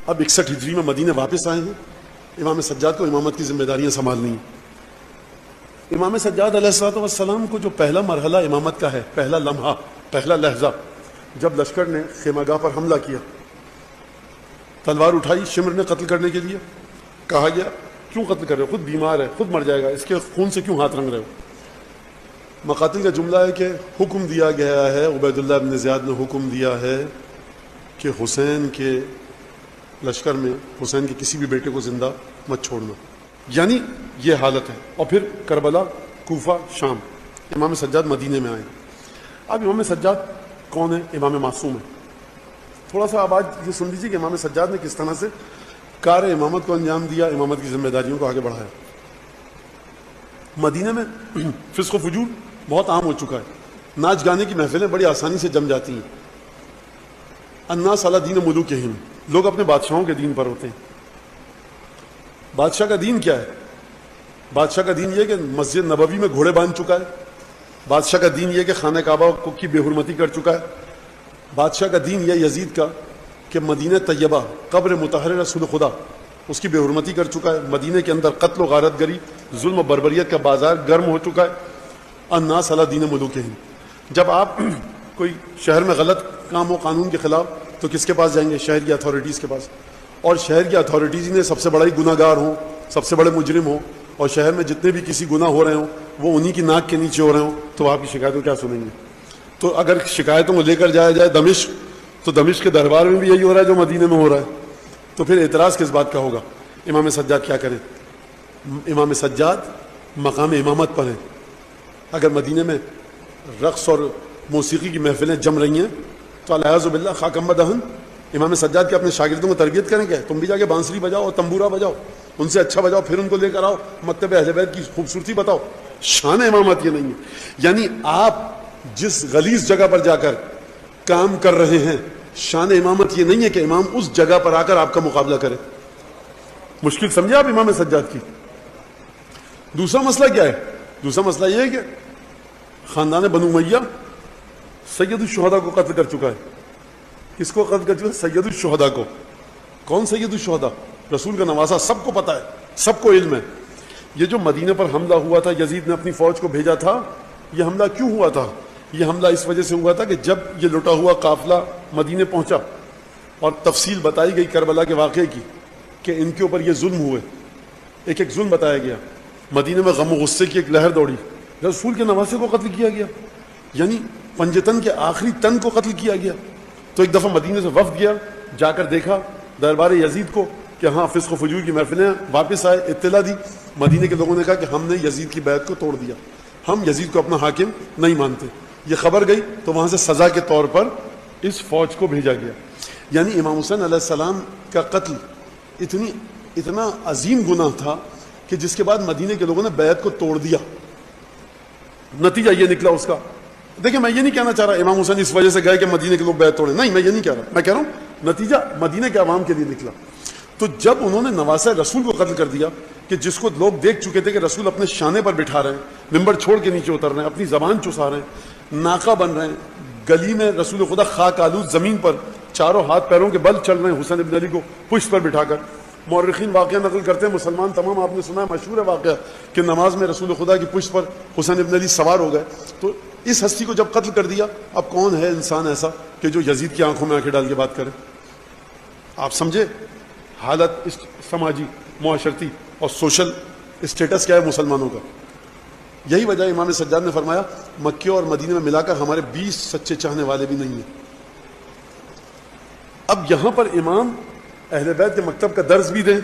اب 61 ہجری میں مدینہ واپس آئے ہیں، امام سجاد کو امامت کی ذمہ داریاں سنبھالنی ہیں۔ امام سجاد علیہ السلام کو جو پہلا مرحلہ امامت کا ہے، پہلا لمحہ، پہلا لحظہ، جب لشکر نے خیمہ گاہ پر حملہ کیا، تلوار اٹھائی شمر نے قتل کرنے کے لیے، کہا گیا کیوں قتل کر رہے ہو، خود بیمار ہے، خود مر جائے گا، اس کے خون سے کیوں ہاتھ رنگ رہے ہو؟ مقاتل کا جملہ ہے کہ حکم دیا گیا ہے، عبید اللہ بن زیاد نے حکم دیا ہے کہ حسین کے لشکر میں حسین کے کسی بھی بیٹے کو زندہ مت چھوڑنا، یعنی یہ حالت ہے۔ اور پھر کربلا، کوفہ، شام، امام سجاد مدینے میں آئے۔ اب امام سجاد کون ہے؟ امام معصوم ہے۔ تھوڑا سا اب آج یہ سن لیجیے کہ امام سجاد نے کس طرح سے کار امامت کو انجام دیا، امامت کی ذمہ داریوں کو آگے بڑھایا۔ مدینہ میں فسق و فجور بہت عام ہو چکا ہے، ناچ گانے کی محفلیں بڑی آسانی سے جم جاتی ہیں۔ الناس علی دین ملوکہم، لوگ اپنے بادشاہوں کے دین پر ہوتے ہیں۔ بادشاہ کا دین کیا ہے؟ بادشاہ کا دین یہ کہ مسجد نبوی میں گھوڑے باندھ چکا ہے، بادشاہ کا دین یہ کہ خانہ کعبہ کی بے حرمتی کر چکا ہے، بادشاہ کا دین یہ یزید کا کہ مدینہ طیبہ قبر مطہر رسول خدا اس کی بے حرمتی کر چکا ہے، مدینہ کے اندر قتل و غارت گری، ظلم و بربریت کا بازار گرم ہو چکا ہے۔ الناس علی دین ملوکہم، جب آپ کوئی شہر میں غلط کام ہو قانون کے خلاف تو کس کے پاس جائیں گے؟ شہر کی اتھارٹیز کے پاس، اور شہر کی اتھارٹیز نے سب سے بڑا ہی گناہ گار ہوں، سب سے بڑے مجرم ہوں، اور شہر میں جتنے بھی کسی گناہ ہو رہے ہوں وہ انہی کی ناک کے نیچے ہو رہے ہوں، تو آپ کی شکایتوں کیا سنیں گے؟ تو اگر شکایتوں کو لے کر جایا جائے دمشق، تو دمشق کے دربار میں بھی یہی ہو رہا ہے جو مدینے میں ہو رہا ہے، تو پھر اعتراض کس بات کا ہوگا؟ امام سجاد کیا کریں؟ امام سجاد مقام امامت پر ہیں۔ اگر مدینے میں رقص اور موسیقی کی محفلیں جم رہی ہیں تو الیاذ باللہ خاکم دہن، امام سجاد کے اپنے شاگردوں کو تربیت کریں گے، تم بھی جا کے بانسری بجاؤ اور تمبورا بجاؤ، ان سے اچھا بجاؤ، پھر ان کو لے کر آؤ، مکتب اہل بیت کی خوبصورتی بتاؤ۔ شان امامت یہ نہیں ہے، یعنی آپ جس غلیظ جگہ پر جا کر کام کر رہے ہیں، شان امامت یہ نہیں ہے کہ امام اس جگہ پر آ کر آپ کا مقابلہ کرے۔ مشکل سمجھے آپ امام سجاد کی؟ دوسرا مسئلہ کیا ہے؟ دوسرا مسئلہ یہ ہے کہ خاندان بنو امیہ سید الشہداء کو قتل کر چکا ہے۔ کس کو قتل کر چکا ہے؟ سید الشہداء کو۔ کون سید الشہداء؟ رسول کا نواسا، سب کو پتا ہے، سب کو علم ہے۔ یہ جو مدینہ پر حملہ ہوا تھا، یزید نے اپنی فوج کو بھیجا تھا، یہ حملہ کیوں ہوا تھا؟ یہ حملہ اس وجہ سے ہوا تھا کہ جب یہ لٹا ہوا قافلہ مدینہ پہنچا اور تفصیل بتائی گئی کربلا کے واقعے کی کہ ان کے اوپر یہ ظلم ہوئے، ایک ایک ظلم بتایا گیا، مدینہ میں غم و غصے کی ایک لہر دوڑی، رسول کے نواسے کو قتل کیا گیا، یعنی پنجتن کے آخری تن کو قتل کیا گیا۔ تو ایک دفعہ مدینہ سے وفد گیا، جا کر دیکھا دربار یزید کو کہ ہاں فسق و فجور کی محفلیں، واپس آئے، اطلاع دی، مدینہ کے لوگوں نے کہا کہ ہم نے یزید کی بیعت کو توڑ دیا، ہم یزید کو اپنا حاکم نہیں مانتے۔ یہ خبر گئی تو وہاں سے سزا کے طور پر اس فوج کو بھیجا گیا۔ یعنی امام حسین علیہ السلام کا قتل اتنا عظیم گناہ تھا کہ جس کے بعد مدینہ کے لوگوں نے بیعت کو توڑ دیا۔ نتیجہ یہ نکلا اس کا، دیکھیں میں یہ نہیں کہنا چاہ رہا امام حسین اس وجہ سے گئے کہ مدینہ کے لوگ بیعت توڑے، نہیں، میں یہ نہیں کہہ رہا، میں کہہ رہا ہوں نتیجہ مدینہ کے عوام کے لیے نکلا۔ تو جب انہوں نے نواسہ رسول کو قتل کر دیا کہ جس کو لوگ دیکھ چکے تھے کہ رسول اپنے شانے پر بٹھا رہے ہیں، ممبر چھوڑ کے نیچے اتر رہے ہیں، اپنی زبان چسا رہے ہیں، ناقہ بن رہے ہیں، گلی میں رسول خدا خاک آلود زمین پر چاروں ہاتھ پیروں کے بل چل رہے ہیں حسین ابن علی کو پشت پر بٹھا کر۔ مورخین واقعہ نقل کرتے ہیں، مسلمان تمام، آپ نے سنا ہے مشہور ہے واقعہ کہ نماز میں رسول خدا کی پشت پر حسین ابن علی سوار ہو گئے۔ تو اس ہستی کو جب قتل کر دیا، اب کون ہے انسان ایسا کہ جو یزید کی آنکھوں میں آنکھیں ڈال کے بات کرے؟ آپ سمجھے حالت سماجی، معاشرتی اور سوشل اسٹیٹس کیا ہے مسلمانوں کا۔ یہی وجہ امام سجاد نے فرمایا مکے اور مدینہ میں ملا کر ہمارے 20 سچے چاہنے والے بھی نہیں ہیں۔ اب یہاں پر امام اہل بیت کے مکتب کا درس بھی دیں،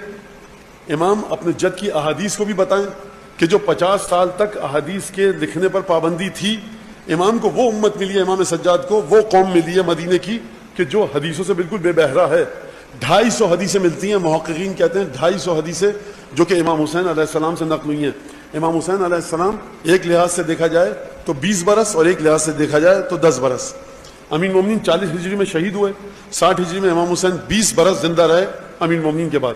امام اپنے جد کی احادیث کو بھی بتائیں کہ جو 50 سال تک احادیث کے لکھنے پر پابندی تھی، امام کو وہ امت ملی ہے، امام سجاد کو وہ قوم ملی ہے مدینے کی کہ جو حدیثوں سے بالکل بے بہرا ہے۔ 250 حدیثیں ملتی ہیں، محققین کہتے ہیں 250 حدیثیں جو کہ امام حسین علیہ السلام سے نقل ہوئی ہیں۔ امام حسین علیہ السلام ایک لحاظ سے دیکھا جائے تو 20 برس اور ایک لحاظ سے دیکھا جائے تو 10 برس۔ امین مومنین 40 ہجری میں شہید ہوئے، 60 ہجری میں امام حسین 20 برس زندہ رہے امین مومنین کے بعد،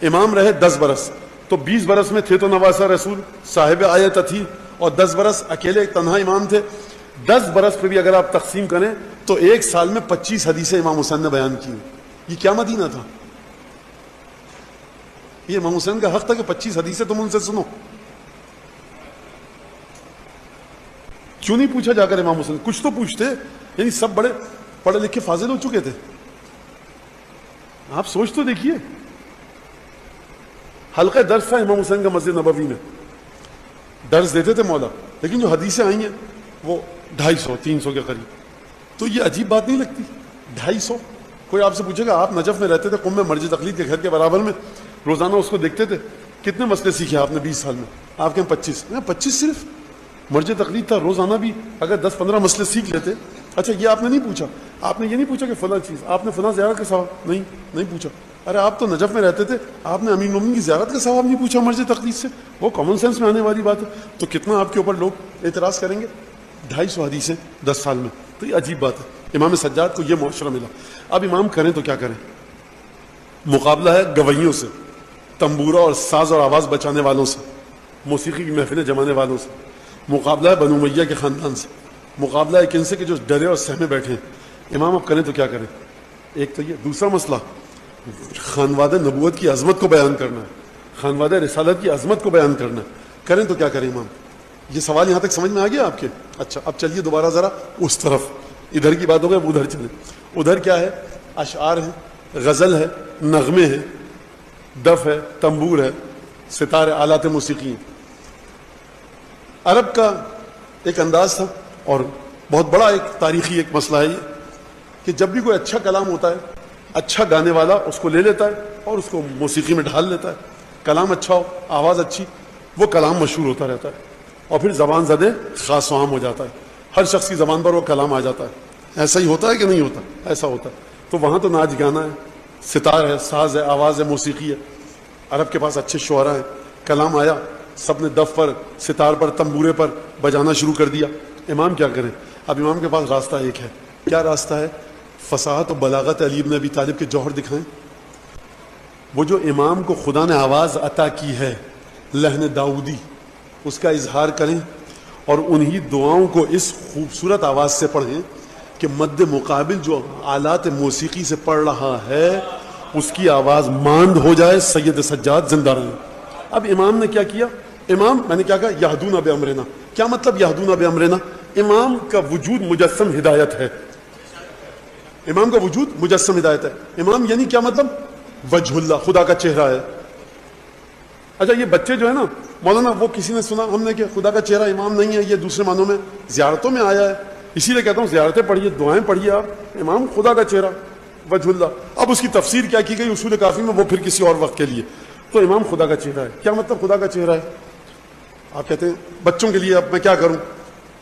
امام رہے 10 برس۔ تو 20 برس میں تھے تو نواسہ رسول صاحب آیت تھی، اور 10 برس اکیلے تنہا امام تھے۔ 10 برس پہ بھی اگر آپ تقسیم کریں تو ایک سال میں 25 حدیثیں امام حسین نے بیان کی۔ یہ کیا مدینہ تھا؟ یہ امام حسین کا حق تھا کہ 25 حدیثیں تم ان سے سنو. کیوں نہیں پوچھا جا کر امام حسین؟ کچھ تو پوچھتے. یعنی سب بڑے پڑھے لکھے فاضل ہو چکے تھے. آپ سوچ تو دیکھیے. حلقہ درس تھا امام حسین کا مسجد نبوی میں, درس دیتے تھے مولا, لیکن جو حدیثیں آئی ہیں وہ 250 300 کے قریب. تو یہ عجیب بات نہیں لگتی؟ 250. کوئی آپ سے پوچھے گا آپ نجف میں رہتے تھے, قم میں مرج تقلید کے گھر کے برابر میں, روزانہ اس کو دیکھتے تھے, کتنے مسئلے سیکھے آپ نے 20 سال میں؟ آپ کے 25. 25 صرف مرج تقلید تھا, روزانہ بھی اگر 10-15 مسئلے سیکھ لیتے. اچھا یہ آپ نے نہیں پوچھا, آپ نے یہ نہیں پوچھا کہ فلاں چیز, آپ نے فلاں زیارت کا ثواب نہیں پوچھا. ارے آپ تو نجف میں رہتے تھے, آپ نے امیر المومنین کی زیارت کا ثواب نہیں پوچھا مرج تقلید سے؟ وہ کامن سینس میں آنے والی بات ہے. تو کتنا آپ کے اوپر لوگ اعتراض کریں گے؟ 250 حدیثیں 10 سال میں, تو یہ عجیب بات ہے. امام سجاد کو یہ معاشرہ ملا. اب امام کریں تو کیا کریں؟ مقابلہ ہے گویوں سے, تنبورہ اور ساز اور آواز بچانے والوں سے, موسیقی کی محفلیں جمانے والوں سے. مقابلہ ہے بنو امیہ کے خاندان سے. مقابلہ ہے کن سے کہ جو ڈرے اور سہمے بیٹھے ہیں. امام اب کریں تو کیا کریں؟ ایک تو یہ. دوسرا مسئلہ خانوادہ نبوت کی عظمت کو بیان کرنا ہے, خانوادہ رسالت کی عظمت کو بیان کرنا ہے. کریں تو کیا کریں امام؟ یہ سوال یہاں تک سمجھ میں آ گیا آپ کے؟ اچھا اب چلیے دوبارہ ذرا اس طرف. ادھر کی بات ہو گئی, ادھر چلیں. ادھر کیا ہے؟ اشعار ہیں, غزل ہے, نغمے ہیں, دف ہے, تنبور ہے, ستارے, آلات موسیقی ہیں. عرب کا ایک انداز تھا, اور بہت بڑا ایک تاریخی ایک مسئلہ ہے یہ, کہ جب بھی کوئی اچھا کلام ہوتا ہے, اچھا گانے والا اس کو لے لیتا ہے اور اس کو موسیقی میں ڈھال لیتا ہے. کلام اچھا ہو, آواز اچھی, وہ کلام مشہور ہوتا رہتا ہے, اور پھر زبان زدے خاص و عام ہو جاتا ہے. ہر شخص کی زبان پر وہ کلام آ جاتا ہے. ایسا ہی ہوتا ہے کہ نہیں ہوتا؟ ایسا ہوتا ہے. تو وہاں تو ناچ گانا ہے, ستار ہے, ساز ہے, آواز ہے, موسیقی ہے. عرب کے پاس اچھے شعراء ہیں. کلام آیا, سب نے دف پر, ستار پر, تنبورے پر بجانا شروع کر دیا. امام کیا کریں؟ اب امام کے پاس راستہ ایک ہے. کیا راستہ ہے؟ فصاحت و بلاغت علی بن ابی طالب کے جوہر دکھائیں. وہ جو امام کو خدا نے آواز عطا کی ہے, لحن داؤدی, اس کا اظہار کریں, اور انہی دعاؤں کو اس خوبصورت آواز سے پڑھیں کہ مد مقابل جو آلات موسیقی سے پڑھ رہا ہے اس کی آواز ماند ہو جائے, سید سجاد زندہ رہیں. اب امام نے کیا کیا؟ امام, میں نے کیا کہا, یہدون بامرنا. کیا مطلب یہدون بامرنا؟ امام کا وجود مجسم ہدایت ہے. امام کا وجود مجسم ہدایت ہے. امام یعنی کیا مطلب؟ وجہ اللہ, خدا کا چہرہ ہے. اچھا یہ بچے جو ہے نا مولانا, وہ کسی نے سنا ہم نے کہ خدا کا چہرہ امام نہیں ہے, یہ دوسرے معنوں میں زیارتوں میں آیا ہے, اسی لیے کہتا ہوں زیارتیں پڑھیے, دعائیں پڑھیے آپ. امام خدا کا چہرہ, وجہ اللہ. اب اس کی تفسیر کیا کی گئی اصول کافی میں, وہ پھر کسی اور وقت کے لیے. تو امام خدا کا چہرہ ہے. کیا مطلب خدا کا چہرہ ہے؟ آپ کہتے ہیں بچوں کے لیے اب میں کیا کروں؟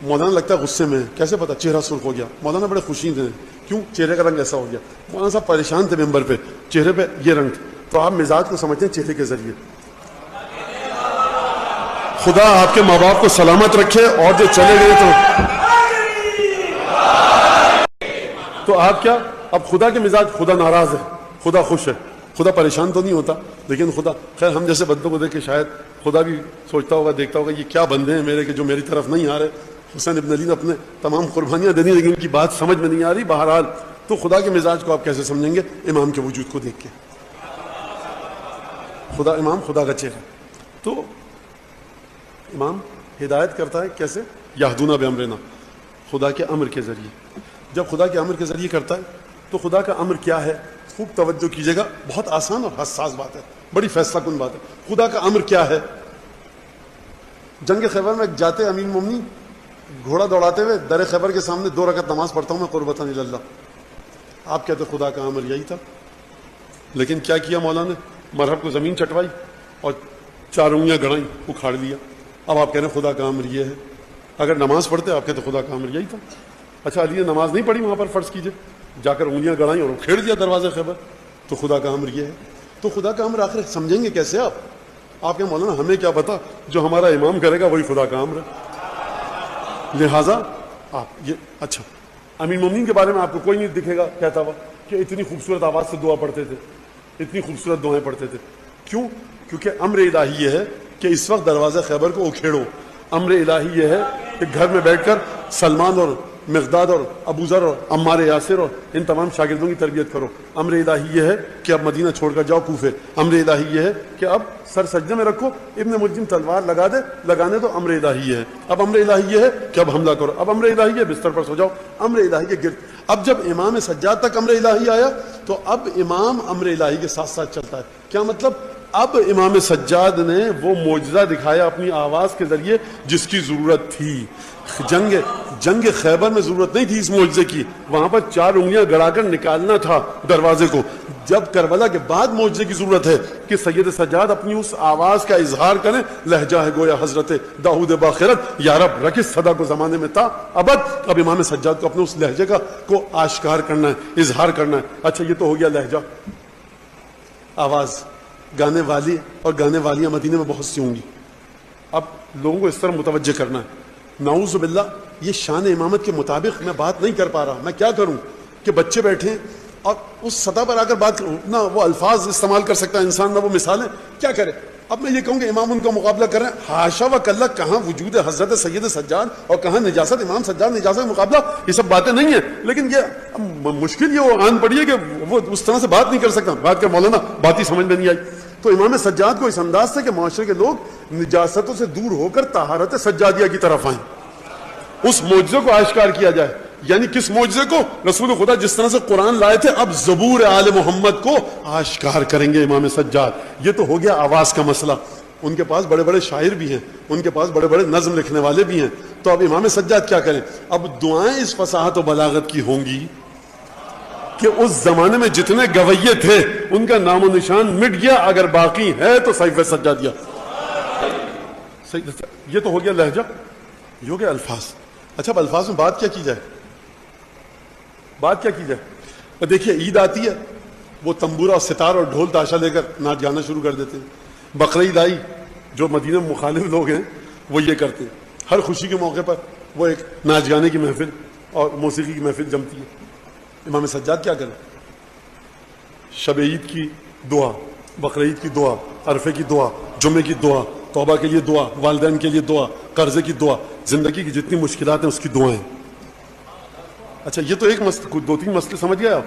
مولانا لگتا ہے غصے میں, کیسے پتا؟ چہرہ سرخ ہو گیا. مولانا بڑے خوشی تھے, کیوں؟ چہرے کا رنگ ایسا ہو گیا. مولانا صاحب پریشان تھے ممبر پہ, چہرے پہ یہ رنگ تھا. تو آپ مزاج کو سمجھتے ہیں چہرے کے ذریعے. خدا آپ کے ماں باپ کو سلامت رکھے, اور جو چلے گئے تو آپ کیا, اب خدا کے مزاج, خدا ناراض ہے, خدا خوش ہے, خدا پریشان تو نہیں ہوتا, لیکن خدا, خیر ہم جیسے بندوں کو دیکھ کے شاید خدا بھی سوچتا ہوگا, دیکھتا ہوگا یہ کیا بندے ہیں میرے کہ جو میری طرف نہیں آ رہے. حسین ابن علی نے اپنے تمام قربانیاں دینی, لیکن ان کی بات سمجھ میں نہیں آ رہی. بہرحال تو خدا کے مزاج کو آپ کیسے سمجھیں گے؟ امام کے وجود کو دیکھ کے. خدا, امام خدا کا چہرہ. تو امام ہدایت کرتا ہے کیسے؟ یہدون بامرنا, خدا کے امر کے ذریعے. جب خدا کے امر کے ذریعے کرتا ہے تو خدا کا امر کیا ہے؟ خوب توجہ کیجیے گا, بہت آسان اور حساس بات ہے, بڑی فیصلہ کن بات ہے. خدا کا امر کیا ہے؟ جنگ خیبر میں جاتے امیر المومنین گھوڑا دوڑاتے ہوئے در خیبر کے سامنے 2 رکعت نماز پڑھتا ہوں میں قربتاً الی اللہ. آپ کہتے خدا کا امر یہی تھا, لیکن کیا کیا مولانا نے؟ مرحب کو زمین چٹوائی اور 4 انگلیاں گڑائیں, اکھاڑ لیا. اب آپ کہہ رہے ہیں خدا کا امر یہ ہے. اگر نماز پڑھتے آپ کہتے خدا کا امر یہی تھا. اچھا علی نے نماز نہیں پڑھی وہاں پر, فرض کیجئے, جا کر انگلیاں گڑائیں اور کھیڑ دیا دروازے خیبر, تو خدا کا امر یہ ہے. تو خدا کا امر آخر سمجھیں گے کیسے آپ؟ آپ کے مولانا ہمیں کیا پتا, جو ہمارا امام کرے گا وہی خدا کا امر ہے. لہٰذا آپ یہ, اچھا امیر المومنین کے بارے میں آپ کو کوئی نہیں دکھے گا کہتا ہوا کہ اتنی خوبصورت آواز سے دعا پڑھتے تھے, اتنی خوبصورت دعائیں پڑھتے تھے. کیوں؟ کیونکہ امر الہی یہ ہے کہ اس وقت دروازہ خیبر کو اکھیڑو. امر الہی یہ ہے کہ گھر میں بیٹھ کر سلمان اور مقداد اور ابو ذر اور عمار یاسر اور ان تمام شاگردوں کی تربیت کرو. امر الہی یہ ہے کہ اب مدینہ چھوڑ کر جاؤ کوفے. امر الہی یہ ہے کہ اب سر سجدے میں رکھو, ابن ملجم تلوار لگا دے, لگانے تو امر الہی یہ ہے. اب امر الہی یہ ہے کہ اب حملہ کرو. اب امر الہی ہے بستر پر سو جاؤ. امر الہی کے گرد. اب جب امام سجاد تک امر الہی آیا تو اب امام امر الہی کے ساتھ ساتھ چلتا ہے. کیا مطلب؟ اب امام سجاد نے وہ معجزہ دکھایا اپنی آواز کے ذریعے جس کی ضرورت تھی. جنگ خیبر میں ضرورت نہیں تھی اس معجزے کی, وہاں پر 4 انگلیاں گڑا کر نکالنا تھا دروازے کو. جب کربلا کے بعد معجزے کی ضرورت ہے کہ سید سجاد اپنی اس آواز کا اظہار کریں. لہجہ ہے گویا حضرت داؤد باخرت, یا رب رکس صدا کو زمانے میں تھا ابد. اب امام سجاد کو اپنے اس لہجے کو آشکار کرنا ہے, اظہار کرنا ہے. اچھا یہ تو ہو گیا لہجہ, آواز. گانے والی اور گانے والیاں مدینے میں بہت سی ہوں گی. اب لوگوں کو اس طرح متوجہ کرنا ہے. نعوذ باللہ یہ شان امامت کے مطابق میں بات نہیں کر پا رہا. میں کیا کروں کہ بچے بیٹھے اور اس سطح پر آ کر بات کروں. نہ وہ الفاظ استعمال کر سکتا ہے انسان, نہ وہ مثالیں. کیا کرے؟ اب میں یہ کہوں کہ امام ان کا مقابلہ کر رہے ہیں. ہاشا و کلّا, کہاں وجود ہے حضرت سید سجاد اور کہاں نجاست امام سجاد, نجاست کا مقابلہ, یہ سب باتیں نہیں ہیں. لیکن یہ مشکل یہ وہ آن پڑی ہے کہ وہ اس طرح سے بات نہیں کر سکتا. بات کر مولانا, بات ہی سمجھ میں نہیں آئی. تو امام سجاد کو اس انداز سے کہ معاشرے کے لوگ نجاستوں سے دور ہو کر طہارت سجادیہ کی طرف آئیں, اس معجزے کو آشکار کیا جائے. یعنی کس معجزے کو؟ رسول خدا جس طرح سے قرآن لائے تھے اب زبور آل محمد کو آشکار کریں گے امام سجاد. یہ تو ہو گیا آواز کا مسئلہ. ان کے پاس بڑے بڑے شاعر بھی ہیں, ان کے پاس بڑے بڑے نظم لکھنے والے بھی ہیں. تو اب امام سجاد کیا کریں؟ اب دعائیں اس فصاحت و بلاغت کی ہوں گی کہ اس زمانے میں جتنے گویے تھے ان کا نام و نشان مٹ گیا, اگر باقی ہے تو سیف سجادیہ. یہ تو ہو گیا لہجہ, یہ ہو گیا الفاظ. اچھا اب الفاظ میں بات کیا کی جائے؟ بات کیا کی جائے؟ دیکھیے عید آتی ہے, وہ تنبورہ اور ستار اور ڈھول تاشا لے کر ناچ گانا شروع کر دیتے ہیں. بقرعید آئی, جو مدینہ میں مخالف لوگ ہیں وہ یہ کرتے ہیں. ہر خوشی کے موقع پر وہ ایک ناچ گانے کی محفل اور موسیقی کی محفل جمتی ہے. امام سجاد کیا کریں؟ شب عید کی دعا, بقرعید کی دعا, عرفے کی دعا, جمعے کی دعا, توبہ کے لیے دعا, والدین کے لیے دعا, قرضے کی دعا, زندگی کی جتنی مشکلات ہیں اس کی دعائیں. اچھا یہ تو ایک مسئلہ, 2-3 مسئلے سمجھ گئے آپ.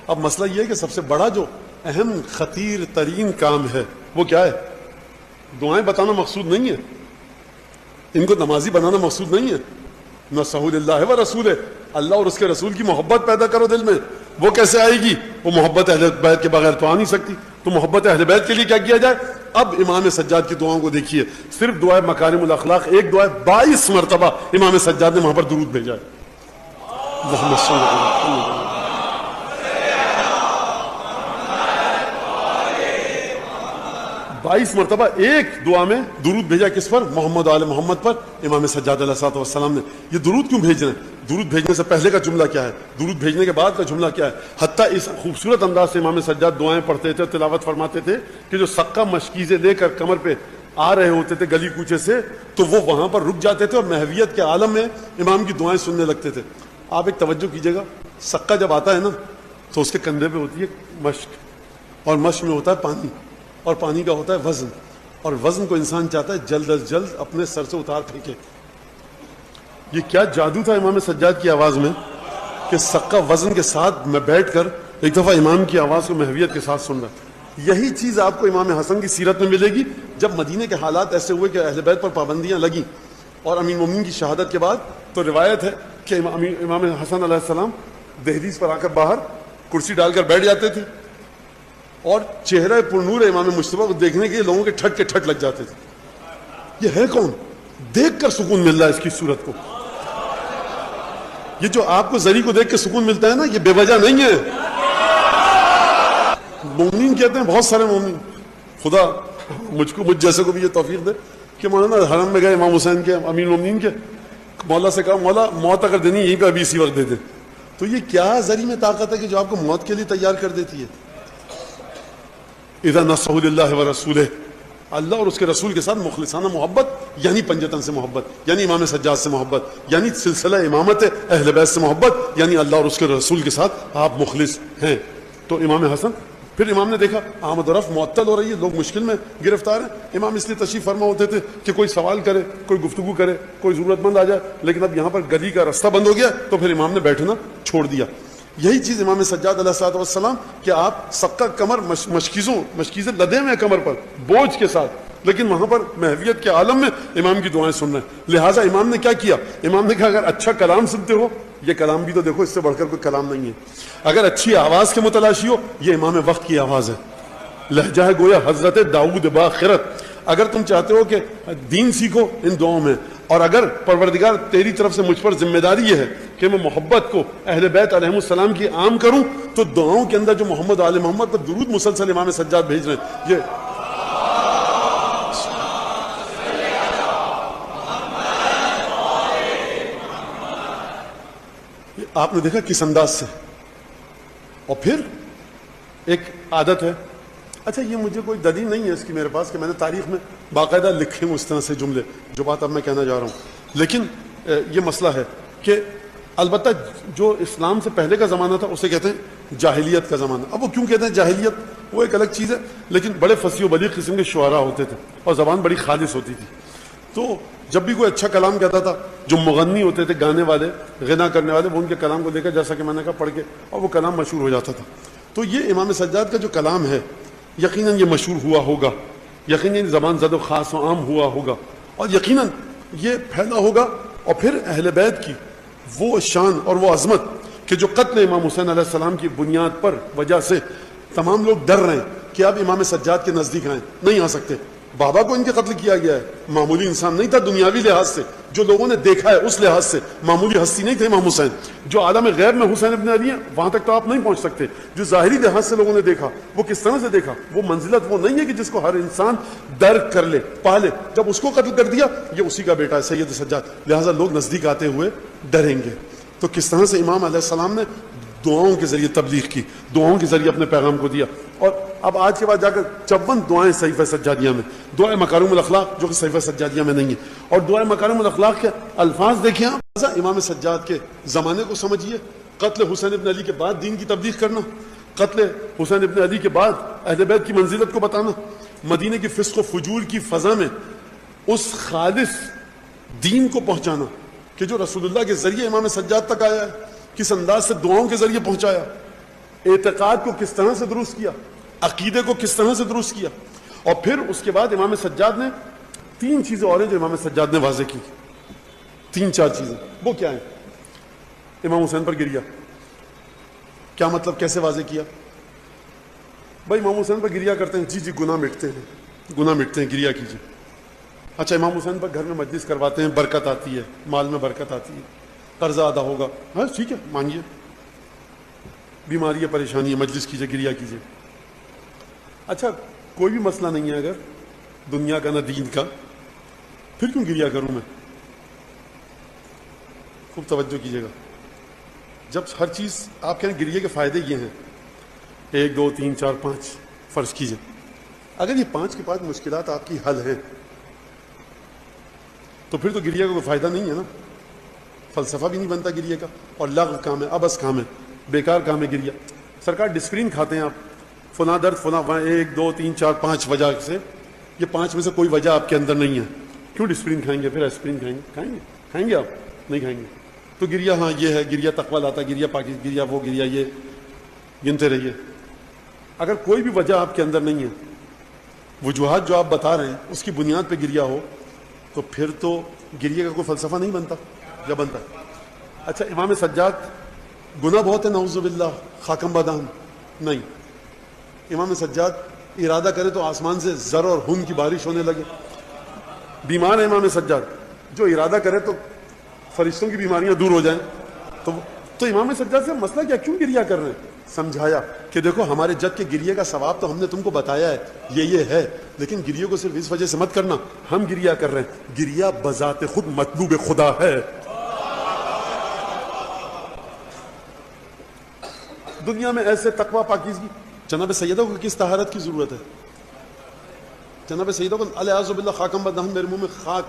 اب مسئلہ یہ ہے کہ سب سے بڑا جو اہم خطیر ترین کام ہے وہ کیا ہے؟ دعائیں بتانا مقصود نہیں ہے, ان کو نمازی بنانا مقصود نہیں ہے. نَصَحُ لِلَّهِ وَرَسُولِهِ, اللہ اور اس کے رسول کی محبت پیدا کرو دل میں. وہ کیسے آئے گی؟ وہ محبت اہل بیت کے بغیر تو آ نہیں سکتی. تو محبت اہل بیت کے لیے کیا کیا جائے؟ اب امام سجاد کی دعاؤں کو دیکھیے, صرف دعائے مکارم الاخلاق ایک دعائے 22 مرتبہ امام سجاد نے وہاں پر درود بھیجا ہے. محمد صلی اللہ علیہ وسلم 22 مرتبہ ایک دعا میں درود بھیجا. کس پر؟ محمد آل محمد پر. امام سجاد علیہ السلام نے یہ درود کیوں بھیجنا ہے؟ درود بھیجنے سے پہلے کا جملہ کیا ہے, درود بھیجنے کے بعد کا جملہ کیا ہے؟ حتیٰ اس خوبصورت انداز سے امام سجاد دعائیں پڑھتے تھے, تلاوت فرماتے تھے کہ جو سکہ مشکیزیں لے کر کمر پہ آ رہے ہوتے تھے گلی کوچے سے, تو وہ وہاں پر رک جاتے تھے اور محویت کے عالم میں امام کی دعائیں سننے لگتے تھے. آپ ایک توجہ کیجیے گا, سکہ جب آتا ہے نا تو اس کے کندھے پہ ہوتی ہے مشک, اور مشک میں ہوتا ہے پانی, اور پانی کا ہوتا ہے وزن, اور وزن کو انسان چاہتا ہے جلد از جلد اپنے سر سے اتار پھینکے. یہ کیا جادو تھا امام سجاد کی آواز میں کہ سکہ وزن کے ساتھ میں بیٹھ کر ایک دفعہ امام کی آواز کو محویت کے ساتھ سن رہا. یہی چیز آپ کو امام حسن کی سیرت میں ملے گی. جب مدینے کے حالات ایسے ہوئے کہ اہل بیت پر پابندیاں لگیں اور امیر المومنین کی شہادت کے بعد, تو روایت ہے کہ امام حسن علیہ السلام دہلیز پر آ کر باہر کرسی ڈال کر بیٹھ جاتے تھے اور چہرہ پرنور امام مجتبیٰ کو دیکھنے کے لیے لوگوں کے ٹھٹ لگ جاتے تھے. یہ ہے کون؟ دیکھ کر سکون مل رہا ہے اس کی صورت کو. یہ جو آپ کو زری کو دیکھ کے سکون ملتا ہے نا, یہ بے وجہ نہیں ہے. مومنین کہتے ہیں بہت سارے مومنین, خدا مجھ جیسے کو بھی یہ توفیق دے کہ مولانا حرم میں گئے امام حسین کے, امیر المومنین کے, مولا سے کہا مولا موت اگر دینی یہیں پہ ابھی اسی وقت دے دے. تو یہ کیا زری میں طاقت ہے کہ جو آپ کو موت کے لیے تیار کر دیتی ہے. اذا نصحوا للہ ورسولہ, اللہ اور اس کے رسول کے ساتھ مخلصانہ محبت, یعنی پنجتن سے محبت, یعنی امام سجاد سے محبت, یعنی سلسلہ امامت اہل بیت سے محبت, یعنی اللہ اور اس کے رسول کے ساتھ آپ مخلص ہیں. تو امام حسن پھر امام نے دیکھا آمد و رفت معطل ہو رہی ہے, لوگ مشکل میں گرفتار ہیں. امام اس لیے تشریف فرما ہوتے تھے کہ کوئی سوال کرے, کوئی گفتگو کرے, کوئی ضرورت مند آ جائے. لیکن اب یہاں پر گلی کا راستہ بند ہو گیا تو پھر امام نے بیٹھنا چھوڑ دیا. یہی چیز امام سجاد علیہ الصلوۃ والسلام کہ آپ سب کا کمر مشکیزیں لدے ہوئے کمر پر بوجھ کے ساتھ, لیکن وہاں پر محویت کے عالم میں امام کی دعائیں سن رہے ہیں. لہٰذا امام نے کیا کیا, امام نے کہا اگر اچھا کلام سنتے ہو, یہ کلام بھی تو دیکھو اس سے بڑھ کر کوئی کلام نہیں ہے, اگر اچھی آواز کے متلاشی ہو, یہ امام وقت کی آواز ہے, لہجہ ہے گویا حضرت داؤد باخرت. اگر تم چاہتے ہو کہ دین سیکھو ان دعاؤں میں, اور اگر پروردگار تیری طرف سے مجھ پر ذمہ داری یہ ہے کہ میں محبت کو اہل بیت علیہم السلام کی عام کروں, تو دعاؤں کے اندر جو محمد و آل محمد پر درود مسلسل امام سجاد بھیج رہے ہیں, یہ آپ نے دیکھا کس انداز سے. اور پھر ایک عادت ہے, اچھا یہ مجھے کوئی دلیل نہیں ہے اس کی میرے پاس کہ میں نے تاریخ میں باقاعدہ لکھے ہوں اس طرح سے جملے, جو بات اب میں کہنا جا رہا ہوں, لیکن یہ مسئلہ ہے کہ البتہ جو اسلام سے پہلے کا زمانہ تھا اسے کہتے ہیں جاہلیت کا زمانہ. اب وہ کیوں کہتے ہیں جاہلیت, وہ ایک الگ چیز ہے, لیکن بڑے فصیح و بلیغ قسم کے شعراء ہوتے تھے اور زبان بڑی خالص ہوتی تھی. تو جب بھی کوئی اچھا کلام کہتا تھا, جو مغنی ہوتے تھے, گانے والے, غنا کرنے والے, وہ ان کے کلام کو دیکھا, جیسا کہ میں نے کہا, پڑھ کے, اور وہ کلام مشہور ہو جاتا تھا. تو یہ امام سجاد کا جو کلام ہے یقیناً یہ مشہور ہوا ہوگا, یقیناً زبان زد و خاص و عام ہوا ہوگا, اور یقیناً یہ پھیلا ہوگا. اور پھر اہل بیت کی وہ شان اور وہ عظمت کہ جو قتل امام حسین علیہ السلام کی بنیاد پر وجہ سے تمام لوگ ڈر رہے ہیں کہ اب امام سجاد کے نزدیک آئیں, نہیں آ سکتے. بابا کو ان کے قتل کیا گیا ہے, معمولی انسان نہیں تھا دنیاوی لحاظ سے, جو لوگوں نے دیکھا ہے اس لحاظ سے معمولی ہستی نہیں تھے امام حسین. جو عالم غیب میں حسین ابن علی ہیں وہاں تک تو آپ نہیں پہنچ سکتے. جو ظاہری لحاظ سے لوگوں نے دیکھا, وہ کس طرح سے دیکھا, وہ منزلت وہ نہیں ہے کہ جس کو ہر انسان درک کر لے, پا لے. جب اس کو قتل کر دیا, یہ اسی کا بیٹا ہے سید سجاد, لہٰذا لوگ نزدیک آتے ہوئے ڈریں گے. تو کس طرح سے امام علیہ السلام نے دعاؤں کے ذریعے تبلیغ کی, دعاؤں کے ذریعے اپنے پیغام کو دیا. اور اب آج کے بعد جا کر 54 دعائیں صحیفہ سجادیہ میں, دعائے مکارم الاخلاق جو کہ صحیفہ سجادیہ میں نہیں ہے, اور دعائے مکارم الاخلاق کے الفاظ دیکھیں آپ. امام سجاد کے زمانے کو سمجھیے, قتل حسین ابن علی کے بعد دین کی تبلیغ کرنا, قتل حسین ابن علی کے بعد اہل بیت کی منزلت کو بتانا, مدینے کی فسق و فجور کی فضا میں اس خالص دین کو پہنچانا کہ جو رسول اللہ کے ذریعے امام سجاد تک آیا ہے, کس انداز سے دعاؤں کے ذریعے پہنچایا, اعتقاد کو کس طرح سے درست کیا, عقیدے کو کس طرح سے درست کیا. اور پھر اس کے بعد امام سجاد نے 3 چیزیں اور ہیں جو امام سجاد نے واضح کی, 3-4 چیزیں. وہ کیا ہیں؟ امام حسین پر گریا, کیا مطلب, کیسے واضح کیا؟ بھائی امام حسین پر گریا کرتے ہیں, جی گناہ مٹتے ہیں, گناہ مٹتے ہیں, گریا کیجیے. اچھا امام حسین پر گھر میں مجلس کرواتے ہیں, برکت آتی ہے, مال میں برکت آتی ہے, قرضہ ادا ہوگا, ہاں ٹھیک ہے مانگیے. بیماری ہے, پریشانی ہے, مجلس کیجیے, گریا کیجیے. اچھا کوئی بھی مسئلہ نہیں ہے اگر دنیا کا نہ دین کا, پھر کیوں گریا کروں میں؟ خوب توجہ کیجیے گا. جب ہر چیز آپ کہیں گریے کے فائدے یہ ہیں 1 2 3 4 5 فرض کیجیے, اگر یہ 5 کے 5 مشکلات آپ کی حل ہیں تو پھر تو گریے کا کوئی فائدہ نہیں ہے نا, فلسفہ بھی نہیں بنتا گریے کا, اور لغو کام ہے, ابس کام ہے, بیکار کام ہے گریا. سرکار ڈسپرین کھاتے ہیں آپ, فلاں درد فلاں 1 2 3 4 5 وجہ سے, یہ 5 میں سے کوئی وجہ آپ کے اندر نہیں ہے, کیوں ڈسپرین کھائیں گے؟ پھر ایسپرین کھائیں گے آپ نہیں کھائیں گے. تو گریا ہاں یہ ہے, گریا تقویٰ لاتا, گریا پاکی, گریا وہ, گریا یہ, گنتے رہیے. اگر کوئی بھی وجہ آپ کے اندر نہیں ہے, وجوہات جو آپ بتا رہے ہیں اس کی بنیاد پہ گریا ہو, تو پھر تو گریے کا کوئی فلسفہ نہیں بنتا یا بنتا. اچھا امام سجاد گناہ بہت ہے نعوذ باللہ, خاکم بادام نہیں. امام سجاد ارادہ کرے تو آسمان سے زر اور خون کی بارش ہونے لگے. بیمار ہے امام سجاد, جو ارادہ کرے تو فرشتوں کی بیماریاں دور ہو جائیں. تو امام سجاد سے مسئلہ کیا, کیوں گریا کر رہے ہیں؟ سمجھایا کہ دیکھو ہمارے جد کے گریے کا ثواب تو ہم نے تم کو بتایا ہے, یہ ہے, لیکن گریے کو صرف اس وجہ سے مت کرنا ہم گریا کر رہے ہیں. گریا بذات خود مطلوب خدا ہے. دنیا میں ایسے تقویٰ پاکیزگی, جناب سیدہ کو کس طہارت کی ضرورت ہے؟ جناب سیدہ کو الیاذ باللہ خاکم بدہن, میرے منہ میں خاک,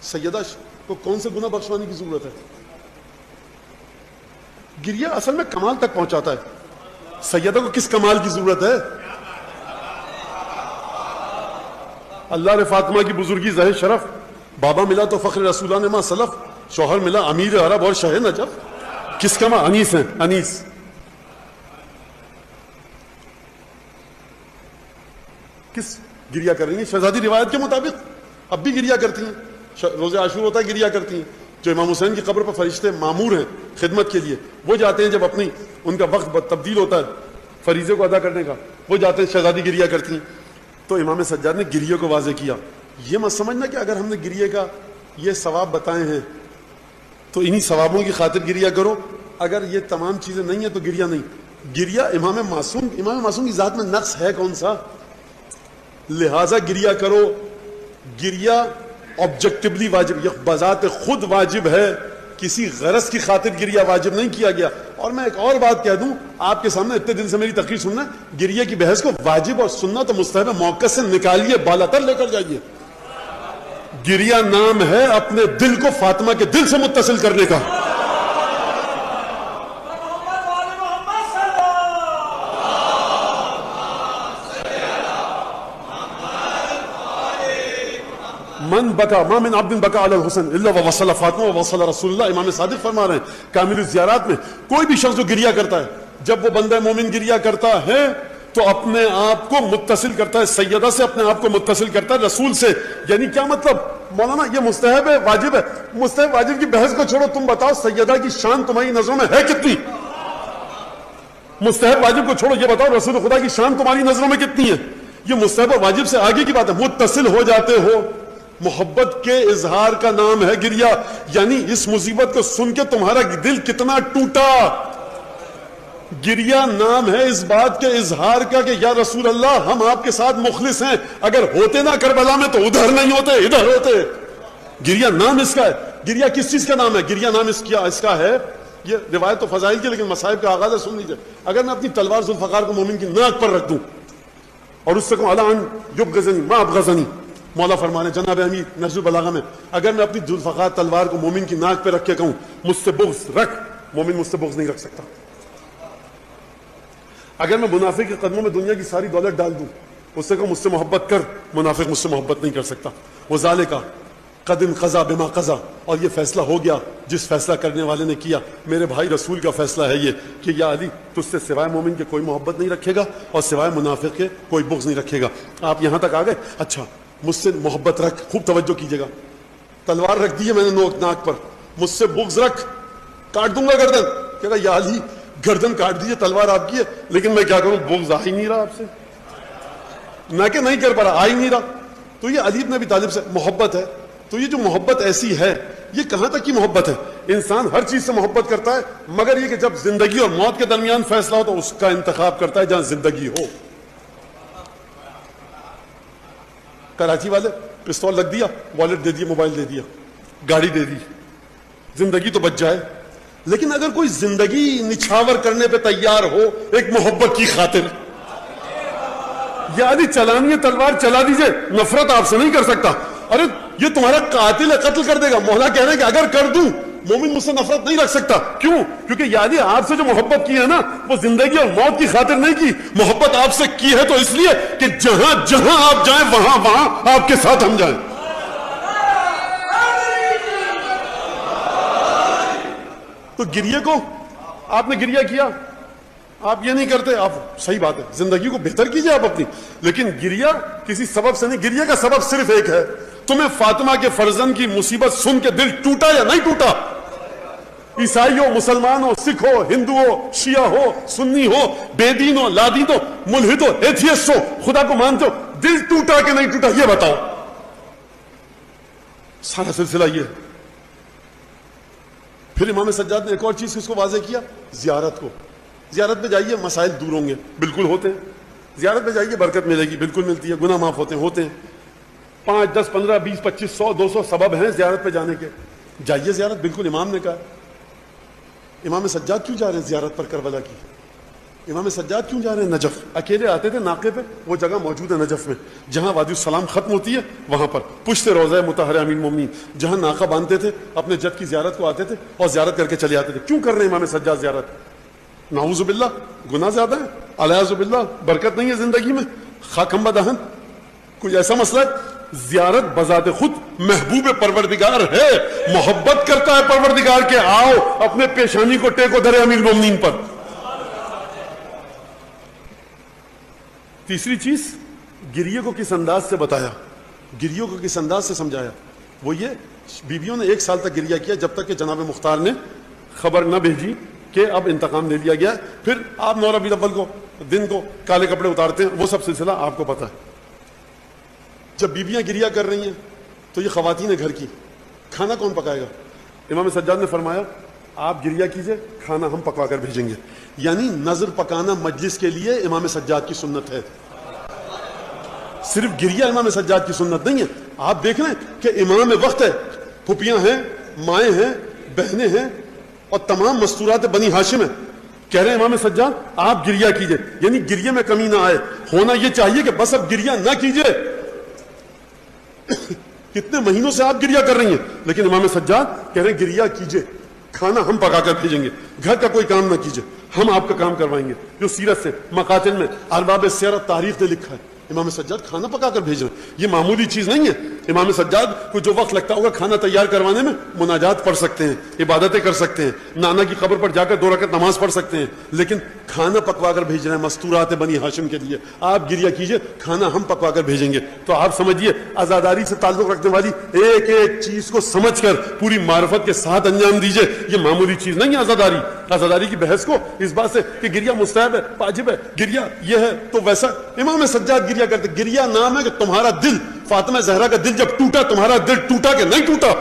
سیدہ کو کون سے گناہ بخشوانے کی ضرورت ہے؟ گریا اصل میں کمال تک پہنچاتا ہے. سیدہ کو کس کمال کی ضرورت ہے؟ اللہ نے فاطمہ کی بزرگی ظاہر شرف، بابا ملا تو فخر رسولان ما سلف، شوہر ملا امیر عرب اور شاہ نجف، کس کمال؟ انیس ہیں، انیس۔ کس گریا کر رہی ہیں؟ شہزادی روایت کے مطابق اب بھی گریا کرتی ہیں، روز عاشور ہوتا ہے گریا کرتی ہیں۔ جو امام حسین کی قبر پر فرشتے معمور ہیں خدمت کے لیے، وہ جاتے ہیں جب اپنی ان کا وقت تبدیل ہوتا ہے فریضے کو ادا کرنے کا، وہ جاتے ہیں، شہزادی گریا کرتی ہیں۔ تو امام سجاد نے گریے کو واضح کیا۔ یہ مت سمجھنا کہ اگر ہم نے گریے کا یہ ثواب بتائے ہیں تو انہی ثوابوں کی خاطر گریا کرو، اگر یہ تمام چیزیں نہیں ہیں تو گریا نہیں۔ گریا امام معصوم کی ذات میں نقص ہے کون سا؟ لہذا گریا کرو۔ گریا آبجیکٹیولی واجب، یہ بذات خود واجب ہے، کسی غرض کی خاطر گریا واجب نہیں کیا گیا۔ اور میں ایک اور بات کہہ دوں آپ کے سامنے، اتنے دن سے میری تقریر سننا، گریے کی بحث کو واجب اور سنت و مستحب موقع سے نکالیے، بالا تر لے کر جائیے۔ گریا نام ہے اپنے دل کو فاطمہ کے دل سے متصل کرنے کا۔ من بکا ما من عبد بکا علی الحسن الا ووصل فاطمہ ووصل رسول اللہ، امام صادق فرما رہے ہیں کامل الزیارات میں، کوئی بھی شخص جو گریا کرتا ہے، جب وہ بندہ مومن گریا کرتا ہے تو اپنے آپ کو متصل کرتا ہے سیدہ سے، اپنے آپ کو متصل کرتا ہے رسول سے۔ یعنی کیا مطلب مولانا؟ یہ مستحب ہے واجب ہے؟ مستحب واجب کی بحث کو چھوڑو، تم بتاؤ سیدہ کی شان تمہاری نظروں میں ہے کتنی؟ مستحب واجب کو چھوڑو، یہ بتاؤ رسول خدا کی شان تمہاری نظروں میں کتنی ہے؟ یہ مستحب اور واجب سے آگے کی بات ہے۔ متصل ہو جاتے ہو، محبت کے اظہار کا نام ہے گریا۔ یعنی اس مصیبت کو سن کے تمہارا دل کتنا ٹوٹا، گریا نام ہے اس بات کے اظہار کا کہ یا رسول اللہ ہم آپ کے ساتھ مخلص ہیں، اگر ہوتے نا کربلا میں تو ادھر نہیں ہوتے، ادھر ہوتے۔ گریا نام اس کا ہے۔ گریا کس چیز کا نام ہے؟ گریا نام اس کا ہے، یہ روایت تو فضائل کی لیکن مصائب کا آغاز ہے، سن لیجیے۔ اگر میں اپنی تلوار ذوالفقار کو مومن کی ناک پر رکھ دوں اور اس سے کہوں الا ان یبغضنی ما ابغضنی، مولا فرمانے جناب امیر نہج البلاغہ میں، اگر میں اپنی ذوالفقار تلوار کو مومن کی ناک پہ رکھ کے کہوں مجھ سے بغض رکھ، مومن مجھ سے بغض نہیں رکھ سکتا۔ اگر میں منافق کے قدموں میں دنیا کی ساری دولت ڈال دوں، اس سے کہوں مجھ سے محبت کر، منافق مجھ سے محبت نہیں کر سکتا۔ وذالک قد انقضى بما قضى، اور یہ فیصلہ ہو گیا جس فیصلہ کرنے والے نے کیا۔ میرے بھائی رسول کا فیصلہ ہے یہ کہ یا علی تجھ سے سوائے مومن کے کوئی محبت نہیں رکھے گا اور سوائے منافق کے کوئی بغض نہیں رکھے گا۔ آپ یہاں تک آ گئے؟ اچھا مجھ سے محبت رکھ، خوب توجہ کیجیے گا، تلوار رکھ دی ہے میں نے ناک پر، مجھ سے بغض رکھ، کاٹ دوں گا گردن۔ کہہ رہا یا علی گردن کاٹ دیجیے، تلوار آپ کی ہے، لیکن میں کیا کروں، بغض آ ہی نہیں رہا آپ سے، میں کہ نہیں کر پا رہا، آ ہی نہیں رہا۔ تو یہ علی بن ابی طالب سے محبت ہے۔ تو یہ جو محبت ایسی ہے، یہ کہاں تک کی محبت ہے؟ انسان ہر چیز سے محبت کرتا ہے، مگر یہ کہ جب زندگی اور موت کے درمیان فیصلہ ہو تو اس کا انتخاب کرتا ہے جہاں زندگی ہو۔ کراچی والے پستول رکھ دیا، والیٹ دے دیا، موبائل دے دیا، گاڑی دے دی، زندگی تو بچ جائے۔ لیکن اگر کوئی زندگی نچھاور کرنے پہ تیار ہو ایک محبت کی خاطر، یا علی چلانی ہے تلوار چلا دیجئے، نفرت آپ سے نہیں کر سکتا، ارے یہ تمہارا قاتل ہے، قتل کر دے گا، مولا کہہ رہے ہیں کہ اگر کر دوں مومن مجھ سے نفرت نہیں رکھ سکتا۔ کیوں؟ کیونکہ یادی آپ سے جو محبت کی ہے نا وہ زندگی اور موت کی خاطر نہیں کی، محبت آپ سے کی ہے تو اس لیے کہ جہاں جہاں آپ جائیں وہاں وہاں آپ کے ساتھ ہم جائیں۔ تو گریے کو آپ نے گریہ کیا، آپ یہ نہیں کرتے، آپ صحیح بات ہے زندگی کو بہتر کیجئے آپ اپنی، لیکن گریہ کسی سبب سے نہیں، گریہ کا سبب صرف ایک ہے، تمہیں فاطمہ کے فرزند کی مصیبت سن کے دل ٹوٹا یا نہیں ٹوٹا؟ عیسائی ہو، مسلمان ہو، سکھ ہو، ہندو ہو، شیعہ ہو، سنی ہو، بے دین ہو، لادین ہو، ملحد ہو، ایتھیسٹ ہو، خدا کو مانتے ہو، دل ٹوٹا کہ نہیں ٹوٹا یہ بتاؤ۔ سارا سلسلہ یہ ہے۔ پھر امام سجاد نے ایک اور چیز اس کو واضح کیا، زیارت کو۔ زیارت پہ جائیے مسائل دور ہوں گے، بالکل ہوتے ہیں، زیارت پہ جائیے برکت ملے گی، بالکل ملتی ہے، گناہ معاف ہوتے ہیں 5 10 15 20 25 100 200 سبب ہیں زیارت پہ جانے کے، جائیے زیارت، بالکل امام نے کہا۔ امام سجاد کیوں جا رہے ہیں زیارت پر کربلا کی؟ امام سجاد کیوں جا رہے ہیں نجف؟ اکیلے آتے تھے ناقے پہ، وہ جگہ موجود ہے نجف میں جہاں وادی السلام ختم ہوتی ہے، وہاں پر پشت روضہ مطہرہ امین المومنین جہاں ناقہ باندھتے تھے، اپنے جد کی زیارت کو آتے تھے اور زیارت کر کے چلے آتے تھے۔ کیوں کر رہے ہیں امام سجاد زیارت؟ نعوذ باللہ گناہ زیادہ ہے, الیاذ باللہ برکت نہیں ہے زندگی میں, خاک ہم دہن, کوئی ایسا مسئلہ ہے؟ زیارت بذات خود محبوب پروردگار ہے, محبت کرتا ہے پروردگار کے, آؤ اپنے پیشانی کو ٹیکو دھرے امیر المومنین پر. تیسری چیز, گریے کو کس انداز سے بتایا, گریوں کو کس انداز سے سمجھایا, وہ یہ بیویوں نے 1 سال تک گریہ کیا جب تک کہ جناب مختار نے خبر نہ بھیجی کہ اب انتقام لے لیا گیا. پھر آپ 9 ربیع الاول کو دن کو کالے کپڑے اتارتے ہیں, وہ سب سلسلہ آپ کو پتا ہے. جب بیویاں گریہ کر رہی ہیں تو یہ خواتین ہیں گھر کی, کھانا کون پکائے گا؟ امام سجاد نے فرمایا آپ گریہ کیجئے, کھانا ہم پکوا کر بھیجیں گے. یعنی نظر پکانا مجلس کے لیے امام سجاد کی سنت ہے, صرف گریہ امام سجاد کی سنت نہیں ہے. آپ دیکھ رہے ہیں کہ امام وقت ہے, پھپھیاں ہیں, مائیں ہیں, بہنیں ہیں, اور تمام مستورات بنی ہاشم ہیں, کہہ رہے ہیں امام سجاد آپ گریہ کیجئے. یعنی گریہ میں کمی نہ آئے. ہونا یہ چاہیے کہ بس اب گریہ نہ کیجئے. کتنے مہینوں سے آپ گریہ کر رہی ہیں, لیکن امام سجاد کہہ رہے ہیں گریہ کیجئے, کھانا ہم پکا کر بھیجیں گے, گھر کا کوئی کام نہ کیجئے, ہم آپ کا کام کروائیں گے. جو سیرت سے مقاتل میں ارباب سیرت تاریخ نے لکھا ہے, امام سجاد کھانا پکا کر بھیج رہے ہیں. یہ معمولی چیز نہیں ہے. امام سجاد کو جو وقت لگتا ہوگا کھانا تیار کروانے میں, مناجات پڑھ سکتے ہیں, عبادتیں کر سکتے ہیں, نانا کی قبر پر جا کر 2 رکعت نماز پڑھ سکتے ہیں, لیکن کھانا پکوا کر بھیج رہے ہیں مستورات بنی ہاشم کے لیے. آپ گریہ کیجئے, کھانا ہم پکوا کر بھیجیں گے. تو آپ سمجھیے عزاداری سے تعلق رکھنے والی ایک ایک چیز کو سمجھ کر پوری معرفت کے ساتھ انجام دیجئے. یہ معمولی چیز نہیں ہے عزاداری. عزاداری کی بحث کو اس بات سے کہ گریہ مستحب ہے, واجب ہے, گریہ یہ ہے تو ویسا, امام سجاد گریہ کرتے. گریہ نام ہے کہ تمہارا دل, فاطمہ زہرا کا دل جب ٹوٹا, تمہارا دل ٹوٹا کہ نہیں ٹوٹا؟